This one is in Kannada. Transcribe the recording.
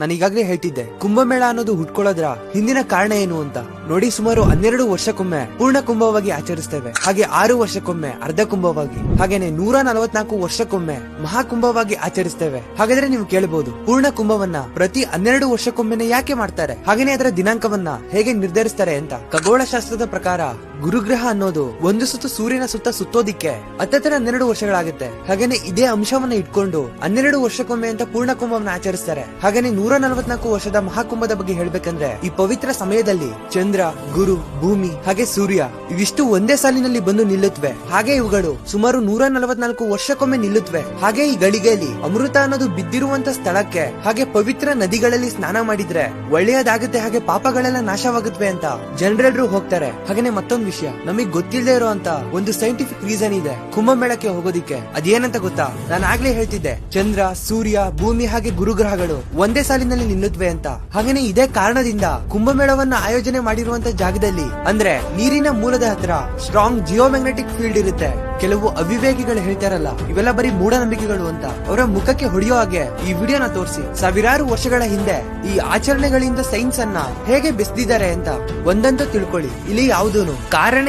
ನಾನು ಈಗಾಗಲೇ ಹೇಳ್ತಿದ್ದೆ ಕುಂಭಮೇಳ ಅನ್ನೋದು ಹುಟ್ಕೊಳ್ಳೋದ್ರ ಹಿಂದಿನ ಕಾರಣ ಏನು ಅಂತ. ನೋಡಿ, ಸುಮಾರು 12 ವರ್ಷಕ್ಕೊಮ್ಮೆ ಪೂರ್ಣ ಕುಂಭವಾಗಿ ಆಚರಿಸ್ತೇವೆ, ಹಾಗೆ 6 ವರ್ಷಕ್ಕೊಮ್ಮೆ ಅರ್ಧ ಕುಂಭವಾಗಿ, ಹಾಗೇನೆ 144 ವರ್ಷಕ್ಕೊಮ್ಮೆ ಮಹಾಕುಂಭವಾಗಿ ಆಚರಿಸ್ತೇವೆ. ಹಾಗಾದ್ರೆ ನೀವು ಕೇಳಬಹುದು, ಪೂರ್ಣ ಕುಂಭವನ್ನ ಪ್ರತಿ 12 ವರ್ಷಕ್ಕೊಮ್ಮೆನೆ ಯಾಕೆ ಮಾಡ್ತಾರೆ, ಹಾಗೇನೆ ಅದರ ದಿನಾಂಕವನ್ನ ಹೇಗೆ ನಿರ್ಧರಿಸ್ತಾರೆ ಅಂತ. ಖಗೋಳಶಾಸ್ತ್ರದ ಪ್ರಕಾರ ಗುರುಗ್ರಹ ಅನ್ನೋದು ಒಂದು ಸುತ್ತು ಸೂರ್ಯನ ಸುತ್ತ ಸುತ್ತೋದಿಕ್ಕೆ ಹತ್ತತ್ರ 12 ವರ್ಷಗಳಾಗುತ್ತೆ. ಹಾಗೇನೆ ಇದೇ ಅಂಶವನ್ನ ಇಟ್ಕೊಂಡು 12 ವರ್ಷಕ್ಕೊಮ್ಮೆ ಅಂತ ಪೂರ್ಣ ಕುಂಭವನ್ನ ಆಚರಿಸ್ತಾರೆ. ಹಾಗೇನೆ 144 ವರ್ಷದ ಮಹಾಕುಂಭದ ಬಗ್ಗೆ ಹೇಳ್ಬೇಕಂದ್ರೆ, ಈ ಪವಿತ್ರ ಸಮಯದಲ್ಲಿ ಚಂದ್ರ, ಗುರು, ಭೂಮಿ ಹಾಗೆ ಸೂರ್ಯ ಇವಿಷ್ಟು ಒಂದೇ ಸಾಲಿನಲ್ಲಿ ಬಂದು ನಿಲ್ಲುತ್ತವೆ. ಹಾಗೆ ಇವುಗಳು ಸುಮಾರು 144 ವರ್ಷಕ್ಕೊಮ್ಮೆ ನಿಲ್ಲುತ್ತವೆ. ಹಾಗೆ ಈ ಗಳಿಗೆಯಲ್ಲಿ ಅಮೃತ ಅನ್ನೋದು ಬಿದ್ದಿರುವಂತ ಸ್ಥಳಕ್ಕೆ ಹಾಗೆ ಪವಿತ್ರ ನದಿಗಳಲ್ಲಿ ಸ್ನಾನ ಮಾಡಿದ್ರೆ ಒಳ್ಳೆಯದಾಗುತ್ತೆ, ಹಾಗೆ ಪಾಪಗಳೆಲ್ಲ ನಾಶವಾಗುತ್ತವೆ ಅಂತ ಜನರೆಲ್ಲರೂ ಹೋಗ್ತಾರೆ. ಹಾಗೇನೆ ಮತ್ತೊಂದು ವಿಷಯ, ನಮಗ್ ಗೊತ್ತಿಲ್ಲದೆ ಇರುವಂತ ಒಂದು ಸೈಂಟಿಫಿಕ್ ರೀಸನ್ ಇದೆ ಕುಂಭಮೇಳಕ್ಕೆ ಹೋಗೋದಿಕ್ಕೆ. ಅದೇನಂತ ಗೊತ್ತಾ? ನಾನು ಆಗ್ಲೇ ಹೇಳ್ತಿದ್ದೆ, ಚಂದ್ರ, ಸೂರ್ಯ, ಭೂಮಿ ಹಾಗೆ ಗುರುಗ್ರಹಗಳು ಒಂದೇ ಸಾಲಿನಲ್ಲಿ ನಿಲ್ಲುತ್ತವೆ ಅಂತ. ಹಾಗೇನೆ ಇದೇ ಕಾರಣದಿಂದ ಕುಂಭಮೇಳವನ್ನ ಆಯೋಜನೆ ಮಾಡಿರುವಂತ ಜಾಗದಲ್ಲಿ, ಅಂದ್ರೆ ನೀರಿನ ಮೂಲದ ಹತ್ರ ಸ್ಟ್ರಾಂಗ್ ಜಿಯೋಮ್ಯಾಗ್ನೆಟಿಕ್ ಫೀಲ್ಡ್ ಇರುತ್ತೆ. ಕೆಲವು ಅವಿವೇಕಿಗಳು ಹೇಳ್ತಾರಲ್ಲ, ಇವೆಲ್ಲ ಬರೀ ಮೂಢನಂಬಿಕೆಗಳು ಅಂತ. ಅವರ ಮುಖಕ್ಕೆ ಹೊಡೆಯೋ ಹಾಗೆ ಈ ವಿಡಿಯೋನ ತೋರಿಸಿ ಸಾವಿರಾರು ವರ್ಷಗಳ ಹಿಂದೆ ಈ ಆಚರಣೆಗಳಿಂದ ಸೈನ್ಸ್ ಅನ್ನ ಹೇಗೆ ಬೆಳೆದಿದ್ದಾರೆ ಅಂತ ಒಂದಂತೂ ತಿಳ್ಕೊಳ್ಳಿ. ಇಲ್ಲಿ ಯಾವುದೂನು ಕಾರಣ